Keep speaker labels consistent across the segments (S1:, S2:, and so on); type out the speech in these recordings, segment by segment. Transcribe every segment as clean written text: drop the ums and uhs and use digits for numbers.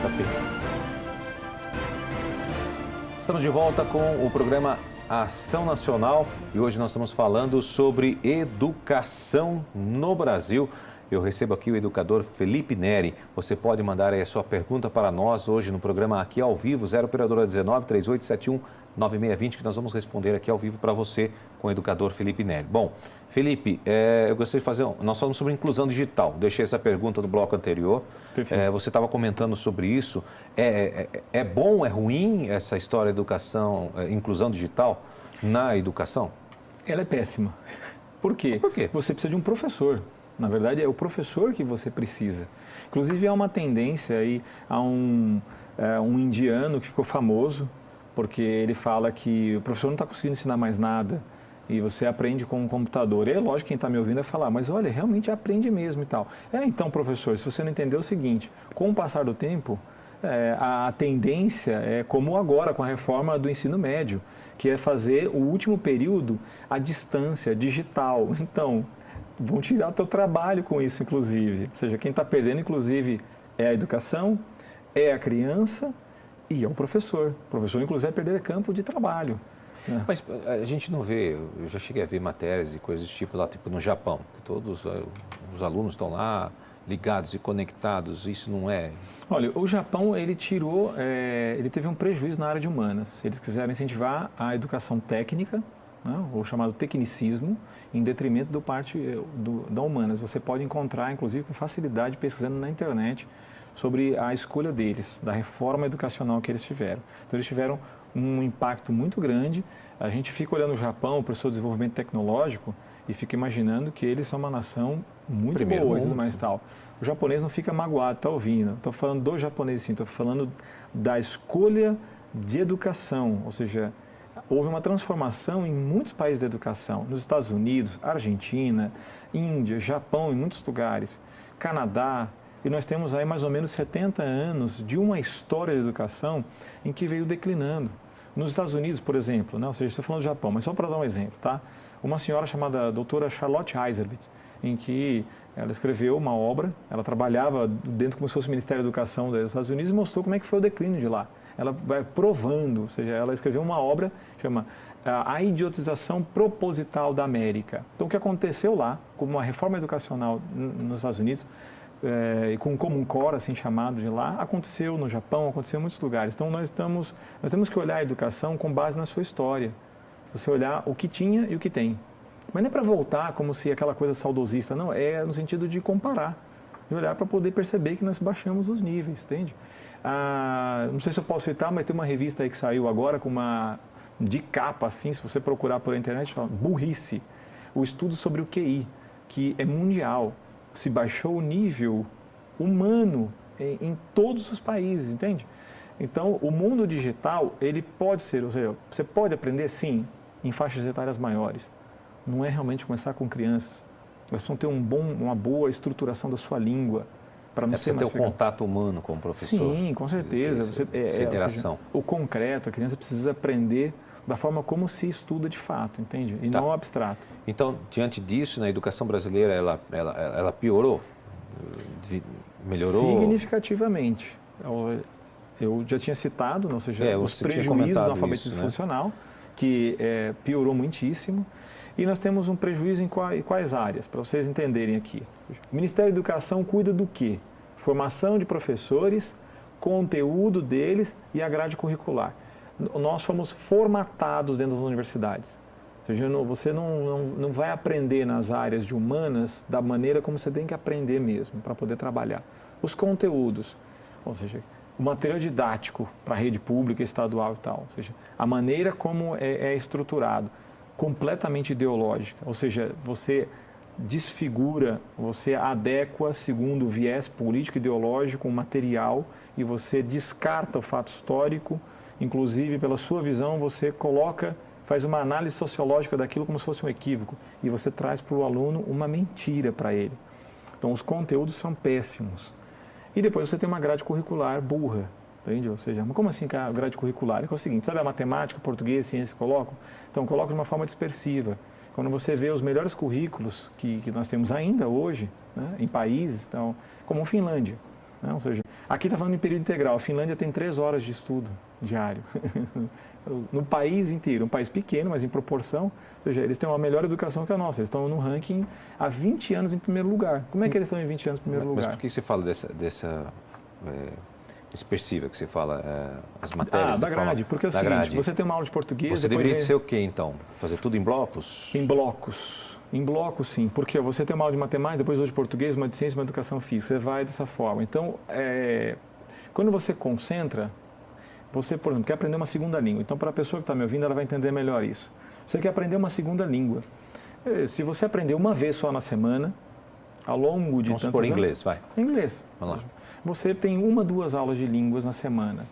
S1: Ok. Estamos de volta com o programa Ação Nacional e hoje nós estamos falando sobre educação no Brasil. Eu recebo aqui o educador Felipe Neri. Você pode mandar aí a sua pergunta para nós hoje no programa aqui ao vivo, 0 operadora 19 3871 9620, que nós vamos responder aqui ao vivo para você com o educador Felipe Neri. Bom, Felipe, eu gostaria de fazer... Nós falamos sobre inclusão digital. Deixei essa pergunta no bloco anterior. Você estava comentando sobre isso. É bom, é ruim essa história de educação, inclusão digital na educação?
S2: Ela é péssima. Por quê?
S1: Por quê?
S2: Você precisa de um professor. Na verdade, é o professor que você precisa. Inclusive, há uma tendência aí a um indiano que ficou famoso, porque ele fala que o professor não está conseguindo ensinar mais nada e você aprende com um computador. E é lógico que quem está me ouvindo vai falar, mas olha, realmente aprende mesmo e tal. Então, professor, se você não entendeu, é o seguinte, com o passar do tempo, a tendência é como agora com a reforma do ensino médio, que é fazer o último período à distância, digital. Então, vão tirar o teu trabalho com isso, inclusive. Ou seja, quem está perdendo, inclusive, é a educação, é a criança e é o professor. O professor, inclusive, vai perder campo de trabalho. Né?
S1: Mas a gente não vê, eu já cheguei a ver matérias e coisas do tipo lá, tipo no Japão, que todos os alunos estão lá ligados e conectados, isso não é...
S2: Olha, o Japão, ele teve um prejuízo na área de humanas. Eles quiseram incentivar a educação técnica, né, o chamado tecnicismo, em detrimento da parte da humanas. Você pode encontrar, inclusive, com facilidade, pesquisando na internet, sobre a escolha deles, da reforma educacional que eles tiveram. Então, eles tiveram um impacto muito grande. A gente fica olhando o Japão para o seu desenvolvimento tecnológico e fica imaginando que eles são uma nação muito boa e tudo mais tal. O japonês não fica magoado, está ouvindo. Estou falando do japonês, sim. Estou falando da escolha de educação, ou seja, houve uma transformação em muitos países da educação, nos Estados Unidos, Argentina, Índia, Japão, em muitos lugares, Canadá, e nós temos aí mais ou menos 70 anos de uma história de educação em que veio declinando. Nos Estados Unidos, por exemplo, né? Ou seja, estou falando do Japão, mas só para dar um exemplo, tá? Uma senhora chamada doutora Charlotte Iserbyt, em que ela escreveu uma obra, ela trabalhava dentro como se fosse o Ministério da Educação dos Estados Unidos e mostrou como é que foi o declínio de lá. Ela vai provando, ou seja, ela escreveu uma obra, chama A Idiotização Proposital da América. Então, o que aconteceu lá, como uma reforma educacional nos Estados Unidos, e com um Common Core, assim chamado de lá, aconteceu no Japão, aconteceu em muitos lugares. Então, nós temos que olhar a educação com base na sua história. Você olhar o que tinha e o que tem. Mas não é para voltar como se aquela coisa saudosista, não, é no sentido de comparar, de olhar para poder perceber que nós baixamos os níveis, entende? Não sei se eu posso citar, mas tem uma revista aí que saiu agora com de capa, assim, se você procurar pela internet, chama Burrice, o estudo sobre o QI, que é mundial, se baixou o nível humano em todos os países, entende? Então, o mundo digital, ele pode ser, ou seja, você pode aprender, sim, em faixas etárias maiores. Não é realmente começar com crianças. Elas precisam ter uma boa estruturação da sua língua. Para não ser
S1: ter o contato humano com o professor.
S2: Sim, com certeza.
S1: Essa interação.
S2: Seja, o concreto, a criança precisa aprender da forma como se estuda de fato, entende? E não abstrato.
S1: Então, diante disso, na educação brasileira, ela piorou? Melhorou?
S2: Significativamente. Eu já tinha citado, ou seja, os prejuízos do alfabetismo funcional, que piorou muitíssimo. E nós temos um prejuízo em quais áreas, para vocês entenderem aqui. O Ministério da Educação cuida do quê? Formação de professores, conteúdo deles e a grade curricular. Nós fomos formatados dentro das universidades. Ou seja, você não vai aprender nas áreas de humanas da maneira como você tem que aprender mesmo, para poder trabalhar. Os conteúdos, ou seja, o material didático para a rede pública, estadual e tal. Ou seja, a maneira como é estruturado. Completamente ideológica, ou seja, você desfigura, você adequa segundo o viés político, ideológico, material e você descarta o fato histórico, inclusive pela sua visão você faz uma análise sociológica daquilo como se fosse um equívoco e você traz para o aluno uma mentira para ele. Então os conteúdos são péssimos. E depois você tem uma grade curricular burra. Entende? Ou seja, como assim a grade curricular? É o seguinte, sabe a matemática, português, ciência colocam? Então, colocam de uma forma dispersiva. Quando você vê os melhores currículos que nós temos ainda hoje, né, em países, então, como a Finlândia. Né? Ou seja, aqui está falando em período integral, a Finlândia tem 3 horas de estudo diário. No país inteiro, um país pequeno, mas em proporção, ou seja, eles têm uma melhor educação que a nossa, eles estão no ranking há 20 anos em primeiro lugar. Como é que eles estão em 20 anos em primeiro lugar?
S1: Mas por que você fala dessa dispersiva que você fala, as matérias?
S2: Da grade, porque é o seguinte, você tem uma aula de português...
S1: Você deveria ser o quê, então? Fazer tudo em blocos?
S2: Em blocos. Em blocos, sim. Porque você tem uma aula de matemática, depois outra de português, uma de ciência, uma de educação física. Você vai dessa forma. Então, quando você concentra, você, por exemplo, quer aprender uma segunda língua. Então, para a pessoa que está me ouvindo, ela vai entender melhor isso. Você quer aprender uma segunda língua. Se você aprender uma vez só na semana, ao longo de
S1: tantos anos... Vamos supor inglês, vai.
S2: Inglês.
S1: Vamos lá.
S2: Você tem 1, 2 aulas de línguas na semana.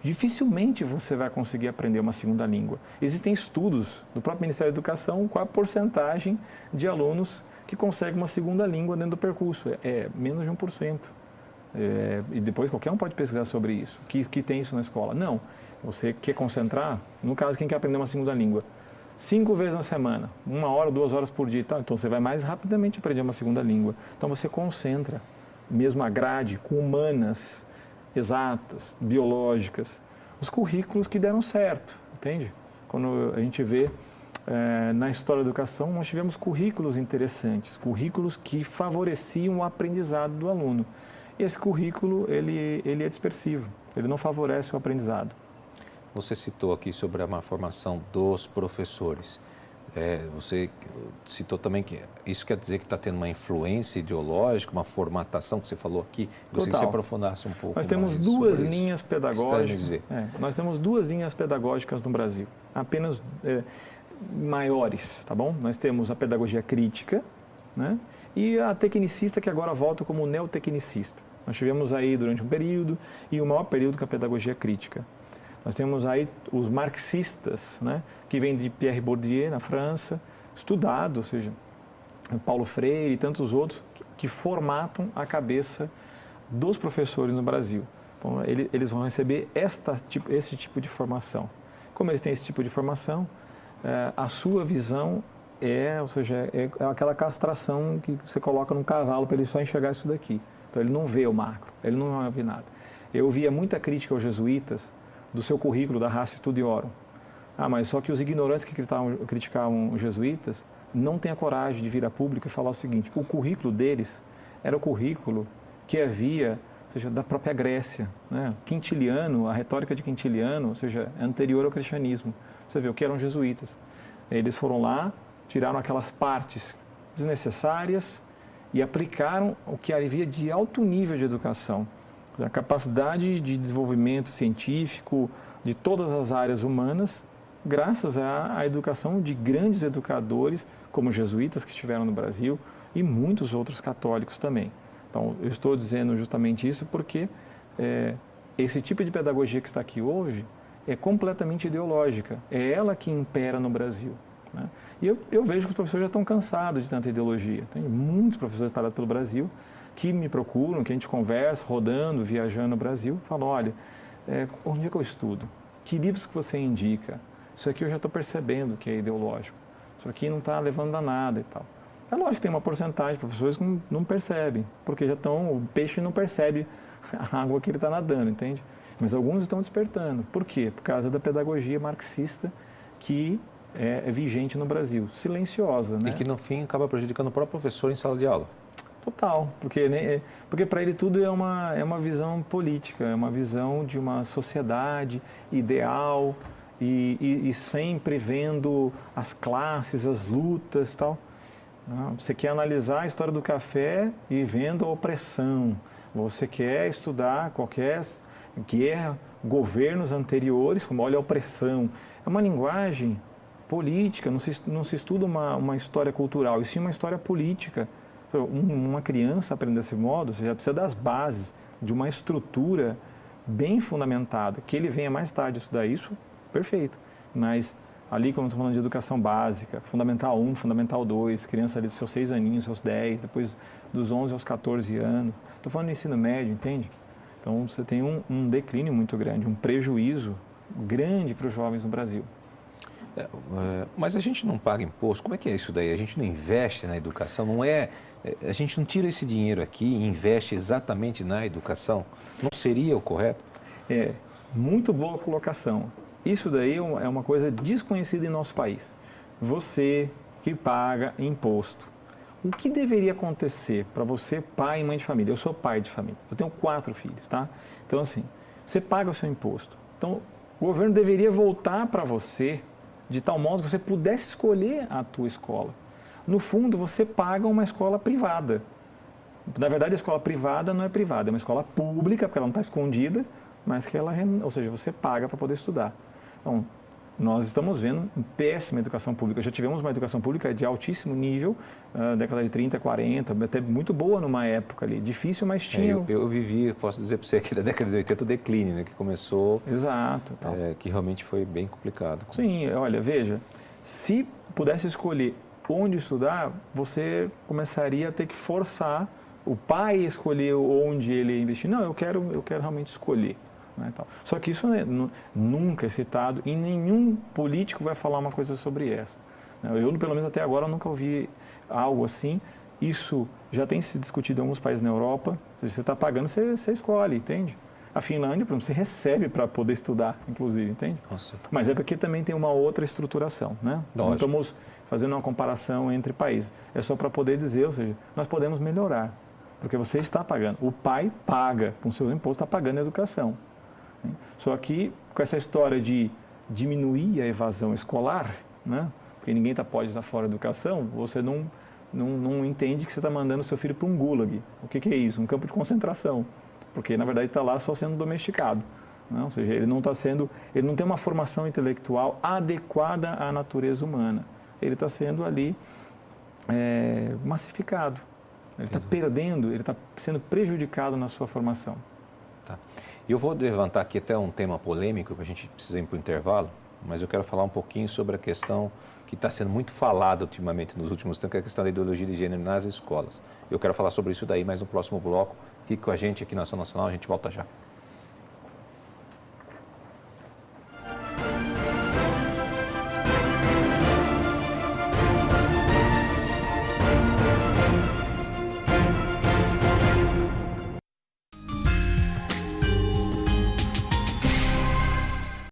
S2: Dificilmente você vai conseguir aprender uma segunda língua. Existem estudos do próprio Ministério da Educação com a porcentagem de alunos que conseguem uma segunda língua dentro do percurso. É menos de 1%. E depois qualquer um pode pesquisar sobre isso, que tem isso na escola. Não, você quer concentrar, no caso, quem quer aprender uma segunda língua, 5 vezes na semana, 1 hora, 2 horas por dia e tal, então você vai mais rapidamente aprender uma segunda língua. Então você concentra, mesmo a grade, com humanas, exatas, biológicas, os currículos que deram certo, entende? Quando a gente vê na história da educação, nós tivemos currículos interessantes, currículos que favoreciam o aprendizado do aluno. E esse currículo, ele é dispersivo, ele não favorece o aprendizado.
S1: Você citou aqui sobre a má formação dos professores. Você citou também que isso quer dizer que está tendo uma influência ideológica, uma formatação que você falou aqui. Gostaria que você aprofundasse um pouco.
S2: Nós temos
S1: mais
S2: duas linhas pedagógicas. Nós temos 2 linhas pedagógicas no Brasil, apenas maiores, tá bom? Nós temos a pedagogia crítica, né? E a tecnicista, que agora volta como neotecnicista. Nós tivemos aí durante um período, e o maior período que a pedagogia crítica. Nós temos aí os marxistas, né, que vêm de Pierre Bourdieu, na França, estudado, ou seja, Paulo Freire e tantos outros, que formatam a cabeça dos professores no Brasil. Então, eles vão receber esse tipo de formação. Como eles têm esse tipo de formação, a sua visão ou seja, é aquela castração que você coloca num cavalo para ele só enxergar isso daqui. Então, ele não vê o macro, ele não vê nada. Eu via muita crítica aos jesuítas do seu currículo da Ratio Studiorum. Mas só que os ignorantes que criticavam os jesuítas não têm a coragem de vir a público e falar o seguinte: o currículo deles era o currículo que havia, ou seja, da própria Grécia, né? Quintiliano, a retórica de Quintiliano, ou seja, é anterior ao cristianismo. Você vê o que eram jesuítas. Eles foram lá, tiraram aquelas partes desnecessárias e aplicaram o que havia de alto nível de educação. A capacidade de desenvolvimento científico de todas as áreas humanas, graças à educação de grandes educadores, como os jesuítas que estiveram no Brasil e muitos outros católicos também. Então, eu estou dizendo justamente isso porque esse tipo de pedagogia que está aqui hoje é completamente ideológica. É ela que impera no Brasil, né? E eu vejo que os professores já estão cansados de tanta ideologia. Tem muitos professores espalhados pelo Brasil que me procuram, que a gente conversa, rodando, viajando no Brasil, falam: olha, onde é que eu estudo? Que livros que você indica? Isso aqui eu já estou percebendo que é ideológico. Isso aqui não está levando a nada e tal. É lógico que tem uma porcentagem de professores que não percebem, porque o peixe não percebe a água que ele está nadando, entende? Mas alguns estão despertando. Por quê? Por causa da pedagogia marxista que é vigente no Brasil, silenciosa, né?
S1: E que, no fim, acaba prejudicando o próprio professor em sala de aula.
S2: Total, porque para ele tudo é uma visão política, é uma visão de uma sociedade ideal e sempre vendo as classes, as lutas e tal. Você quer analisar a história do café e vendo a opressão. Você quer estudar qualquer guerra, governos anteriores, como olha a opressão. É uma linguagem política, não se estuda uma história cultural, e sim uma história política. Uma criança aprender desse modo, você já precisa das bases, de uma estrutura bem fundamentada. Que ele venha mais tarde estudar isso, perfeito. Mas ali, como estamos falando de educação básica, Fundamental 1, Fundamental 2, criança ali dos seus 6 aninhos, seus 10, depois dos 11 aos 14 anos. Estou falando do ensino médio, entende? Então, você tem um declínio muito grande, um prejuízo grande para os jovens no Brasil.
S1: Mas a gente não paga imposto, como é que é isso daí? A gente não investe na educação, não é A gente não tira esse dinheiro aqui e investe exatamente na educação? Não seria o correto?
S2: Muito boa colocação. Isso daí é uma coisa desconhecida em nosso país. Você que paga imposto. O que deveria acontecer para você, pai e mãe de família? Eu sou pai de família, eu tenho 4 filhos, tá? Então, assim, você paga o seu imposto. Então, o governo deveria voltar para você de tal modo que você pudesse escolher a tua escola. No fundo, você paga uma escola privada. Na verdade, a escola privada não é privada, é uma escola pública, porque ela não está escondida, mas que ela, ou seja, você paga para poder estudar. Então, nós estamos vendo péssima educação pública. Já tivemos uma educação pública de altíssimo nível, década de 30, 40, até muito boa numa época ali. Difícil, mas tinha...
S1: Eu vivi, posso dizer para você que da década de 80 o declínio, né, que começou...
S2: Exato.
S1: Que realmente foi bem complicado.
S2: Sim, olha, veja, se pudesse escolher onde estudar, você começaria a ter que forçar o pai a escolher onde ele investir. Não, eu quero realmente escolher. Né, tal. Só que isso nunca é citado e nenhum político vai falar uma coisa sobre essa. Eu, pelo menos até agora, nunca ouvi algo assim. Isso já tem se discutido em alguns países na Europa. Ou seja, você está pagando, você escolhe, entende? A Finlândia, por exemplo, você recebe para poder estudar, inclusive, entende?
S1: Nossa.
S2: Mas é porque também tem uma outra estruturação, né? Não estamos fazendo uma comparação entre países. É só para poder dizer, ou seja, nós podemos melhorar, porque você está pagando. O pai paga, com seu imposto, está pagando a educação. Só que com essa história de diminuir a evasão escolar, né? Porque ninguém pode estar fora da educação, você não entende que você está mandando seu filho para um gulag. O que é isso? Um campo de concentração. Porque, na verdade, está lá só sendo domesticado. Né? Ou seja, ele não tem uma formação intelectual adequada à natureza humana. Ele está sendo ali massificado. Ele está perdendo, ele está sendo prejudicado na sua formação.
S1: Tá. E eu vou levantar aqui até um tema polêmico, que a gente precisa ir para o intervalo, mas eu quero falar um pouquinho sobre a questão que está sendo muito falada ultimamente, nos últimos tempos, que é a questão da ideologia de gênero nas escolas. Eu quero falar sobre isso daí, mas no próximo bloco. Fique com a gente aqui na Ação Nacional, a gente volta já.